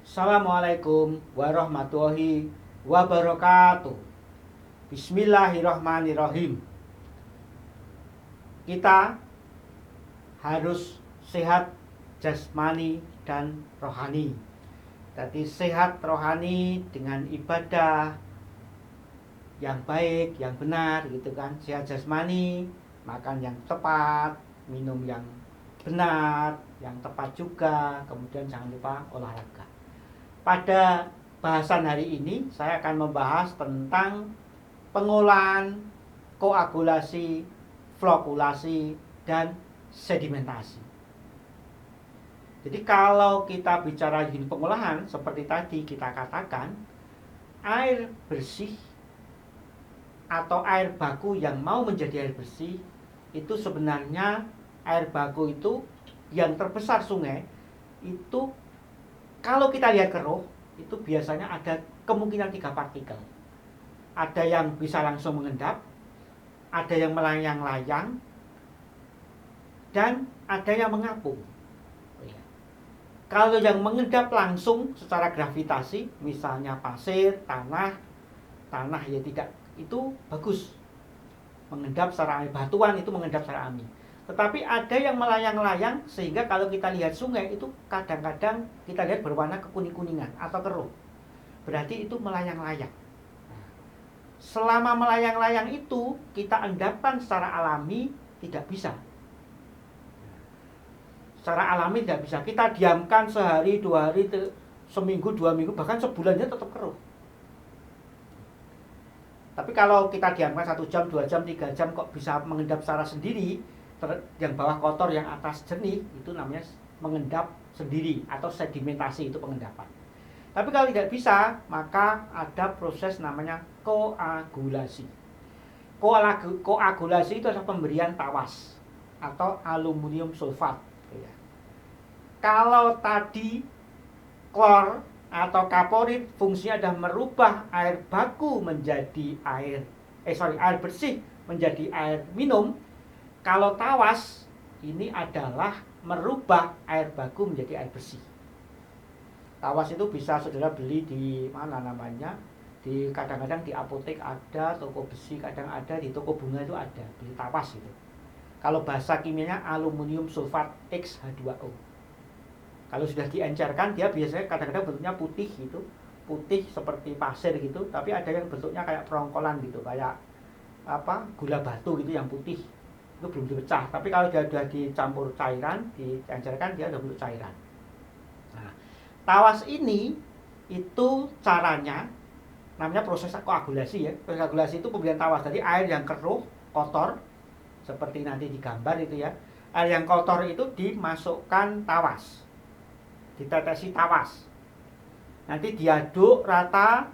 Assalamualaikum warahmatullahi wabarakatuh. Bismillahirrahmanirrahim. Kita harus sehat jasmani dan rohani. Jadi sehat rohani dengan ibadah yang baik, yang benar gitu kan. Sehat jasmani, makan yang tepat, minum yang benar, yang tepat juga. Kemudian jangan lupa olahraga. Pada bahasan hari ini saya akan membahas tentang pengolahan, koagulasi, flokulasi, dan sedimentasi. Jadi kalau kita bicara pengolahan, seperti tadi kita katakan, air bersih atau air baku yang mau menjadi air bersih, itu sebenarnya air baku itu yang terbesar sungai, itu kalau kita lihat keruh, itu biasanya ada kemungkinan 3 partikel. Ada yang bisa langsung mengendap, ada yang melayang-layang, dan ada yang mengapung. Kalau yang mengendap langsung secara gravitasi, misalnya pasir, tanah ya tidak, itu bagus. Mengendap secara batuan itu mengendap secara alami. Tetapi ada yang melayang-layang sehingga kalau kita lihat sungai itu kadang-kadang kita lihat berwarna kekuning-kuningan atau keruh. Berarti itu melayang-layang. Selama melayang-layang itu kita endapkan secara alami tidak bisa. Secara alami tidak bisa. Kita diamkan sehari, 2 hari, seminggu, 2 minggu, bahkan sebulannya tetap keruh. Tapi kalau kita diamkan 1 jam, 2 jam, 3 jam kok bisa mengendap secara sendiri, yang bawah kotor, yang atas jernih, itu namanya mengendap sendiri atau sedimentasi, itu pengendapan. Tapi kalau tidak bisa, maka ada proses namanya koagulasi. Koagulasi itu adalah pemberian tawas atau aluminium sulfat. Kalau tadi klor atau kaporit fungsinya adalah merubah air baku menjadi air bersih menjadi air minum. Kalau tawas ini adalah merubah air baku menjadi air bersih. Tawas itu bisa saudara beli di mana namanya, di kadang-kadang di apotek ada, toko besi kadang ada, di toko bunga itu ada, beli tawas itu. Kalau bahasa kimianya aluminium sulfat X-H2O. Kalau sudah diencerkan dia biasanya kadang-kadang bentuknya putih gitu, putih seperti pasir gitu, tapi ada yang bentuknya kayak perongkolan gitu, kayak gula batu gitu yang putih. Itu belum dipecah, tapi kalau dia sudah dicampur cairan, diencerkan, dia sudah bentuk cairan. Nah, tawas ini itu caranya namanya proses koagulasi ya. Proses koagulasi itu pemberian tawas. Jadi air yang keruh, kotor, seperti nanti di gambar itu ya. Air yang kotor itu dimasukkan tawas, ditetesi tawas. Nanti diaduk rata.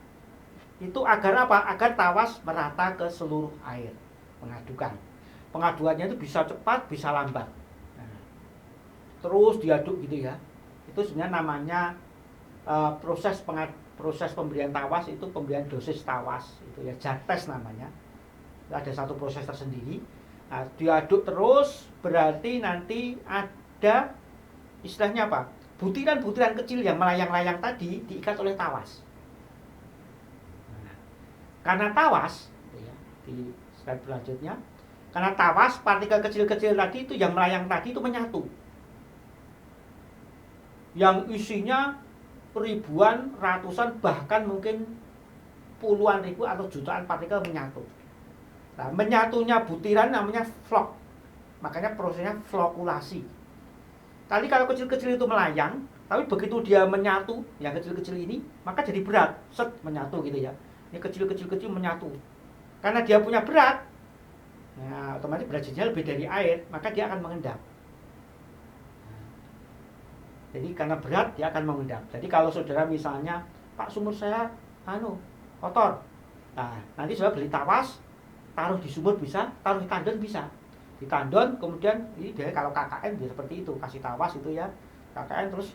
Itu agar apa? Agar tawas merata ke seluruh air. Pengaduannya itu bisa cepat, bisa lambat. Nah, terus diaduk gitu ya. Itu sebenarnya namanya proses pemberian tawas, itu pemberian dosis tawas itu ya, JATES namanya. Ada satu proses tersendiri. Nah, diaduk terus berarti nanti ada istilahnya apa? Butiran-butiran kecil yang melayang-layang tadi diikat oleh tawas. Nah, karena tawas ya, di slide selanjutnya, karena tawas, partikel kecil-kecil tadi itu yang melayang tadi itu menyatu. Yang isinya ribuan, ratusan, bahkan mungkin puluhan ribu atau jutaan partikel menyatu. Nah, menyatunya butiran namanya flok. Makanya prosesnya flokulasi. Tadi kalau kecil-kecil itu melayang, tapi begitu dia menyatu, yang kecil-kecil ini, maka jadi berat, menyatu gitu ya. Ini kecil-kecil menyatu. Karena dia punya berat, nah otomatis beratnya lebih dari air, maka dia akan mengendap. Jadi karena berat dia akan mengendap. Jadi kalau saudara misalnya, Pak, sumur saya kotor. Nah, nanti saudara beli tawas, taruh di sumur bisa, taruh di tandon bisa. Di tandon kemudian ini dia kalau KKN dia seperti itu, kasih tawas itu ya. KKN terus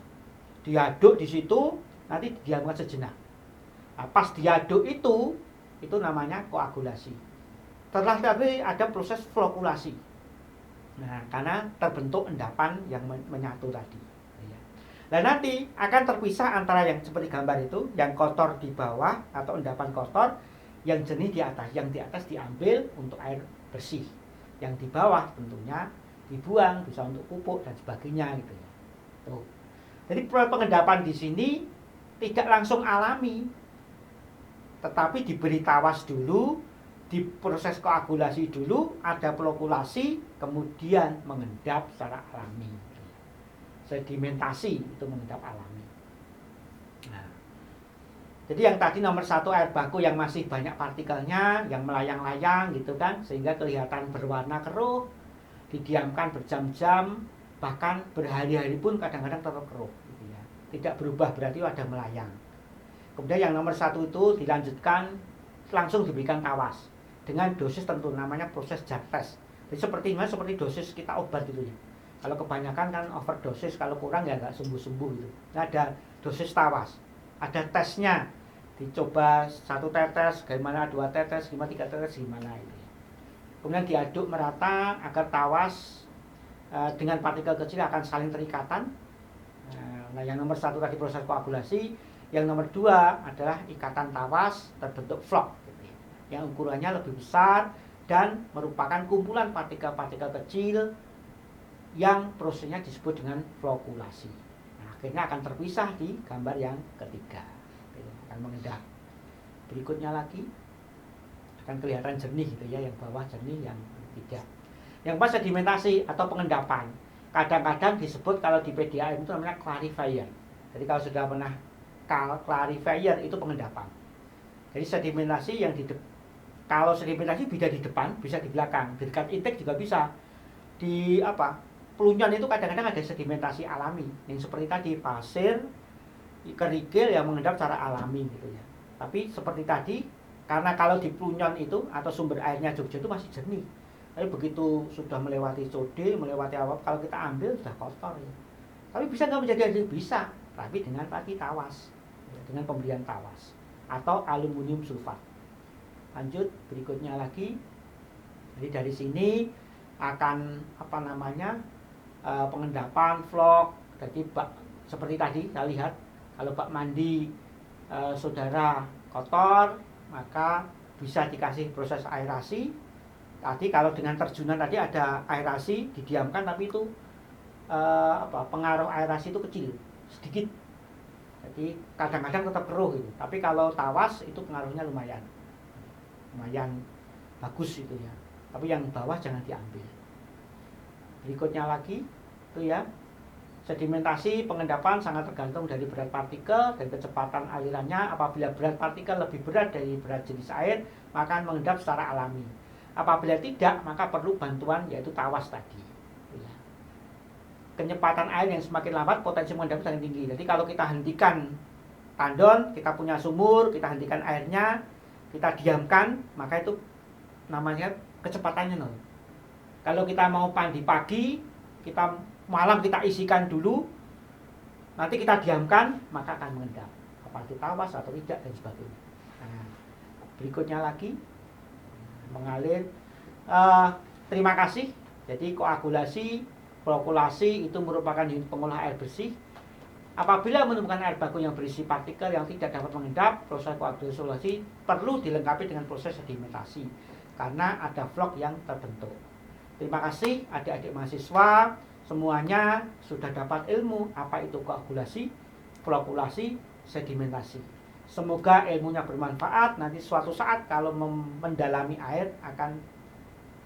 diaduk di situ, nanti diamkan sejenak. Nah, pas diaduk itu namanya koagulasi. Setelah tadi ada proses flokulasi. Nah, karena terbentuk endapan yang menyatu tadi. Nah nanti akan terpisah antara yang seperti gambar itu, yang kotor di bawah atau endapan kotor, yang jernih di atas. Yang di atas diambil untuk air bersih, yang di bawah tentunya dibuang, bisa untuk pupuk dan sebagainya gitu ya. Tuh. Jadi pengendapan di sini tidak langsung alami, tetapi diberi tawas dulu, diproses koagulasi dulu, ada flokulasi, kemudian mengendap secara alami. Sedimentasi itu mengendap alami. Nah, jadi yang tadi nomor 1 air baku yang masih banyak partikelnya, yang melayang-layang gitu kan, sehingga kelihatan berwarna keruh, didiamkan berjam-jam, bahkan berhari-hari pun kadang-kadang tetap keruh gitu ya. Tidak berubah, berarti ada melayang. Kemudian yang nomor 1 itu dilanjutkan langsung diberikan tawas dengan dosis tentu, namanya proses JAK test. Jadi seperti dosis kita obat gitu ya. Kalau kebanyakan kan overdosis, kalau kurang ya nggak sembuh-sembuh gitu. Nah, ada dosis tawas, ada tesnya, dicoba 1 tetes, gimana 2 tetes, gimana 3 tetes, gimana itu. Kemudian diaduk merata agar tawas dengan partikel kecil akan saling terikatan. Nah, yang nomor 1 tadi proses koagulasi, yang nomor 2 adalah ikatan tawas terbentuk vlog, gitu ya, yang ukurannya lebih besar dan merupakan kumpulan partikel-partikel kecil yang prosesnya disebut dengan flokulasi. Nah, akhirnya akan terpisah di gambar yang ketiga, akan mengendap. Berikutnya lagi akan kelihatan jernih gitu ya, yang bawah jernih, yang tidak. Yang pas sedimentasi atau pengendapan, kadang-kadang disebut kalau di PDAM itu namanya clarifier. Jadi kalau sudah pernah clarifier itu pengendapan. Jadi sedimentasi yang kalau sedimentasi bisa di depan, bisa di belakang, di dekat intake juga bisa. Di pelunyan itu kadang-kadang ada sedimentasi alami, yang seperti tadi pasir, kerikil yang mengendap secara alami gitu ya. Tapi seperti tadi, karena kalau di pelunyan itu atau sumber airnya Jogja itu masih jernih. Tapi begitu sudah melewati sode, melewati kalau kita ambil sudah kotor ya. Tapi bisa nggak menjadi air? Bisa, tapi dengan tadi tawas, dengan pemberian tawas atau aluminium sulfat. Lanjut berikutnya lagi. Jadi dari sini akan pengendapan vlog. Jadi seperti tadi kita lihat, kalau bak mandi saudara kotor, maka bisa dikasih proses aerasi. Tadi kalau dengan terjunan tadi ada aerasi, didiamkan, tapi itu pengaruh aerasi itu kecil, sedikit. Jadi kadang-kadang tetap keruh gitu. Tapi kalau tawas itu pengaruhnya lumayan bagus itu ya. Tapi yang bawah jangan diambil. Berikutnya lagi itu ya, sedimentasi pengendapan sangat tergantung dari berat partikel dan kecepatan alirannya. Apabila berat partikel lebih berat dari berat jenis air, maka akan mengendap secara alami. Apabila tidak, maka perlu bantuan, yaitu tawas tadi. Kecepatan air yang semakin lambat, potensi mengendap semakin tinggi. Jadi kalau kita hentikan tandon, kita punya sumur, kita hentikan airnya, kita diamkan, maka itu namanya kecepatannya nol. Kalau kita mau mandi pagi, kita malam kita isikan dulu, nanti kita diamkan, maka akan mengendap. Apa itu tawas atau tidak dan sebagainya. Nah, berikutnya lagi mengalir. Terima kasih. Jadi koagulasi, flokulasi itu merupakan unit pengolah air bersih. Apabila menemukan air baku yang berisi partikel yang tidak dapat mengendap, proses koagulasi perlu dilengkapi dengan proses sedimentasi karena ada vlog yang terbentuk. Terima kasih adik-adik mahasiswa, semuanya sudah dapat ilmu apa itu koagulasi, flokulasi, sedimentasi. Semoga ilmunya bermanfaat. Nanti suatu saat kalau mendalami air akan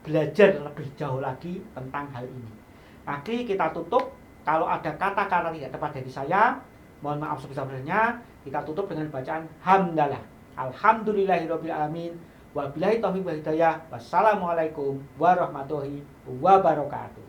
belajar lebih jauh lagi tentang hal ini. Mari kita tutup. Kalau ada kata-kata tidak tepat dari saya, mohon maaf sebesar-besarnya. Kita tutup dengan bacaan hamdalah. Alhamdulillahirabbil alamin. Wabillahi taufiq wal hidayah. Wassalamualaikum warahmatullahi wabarakatuh.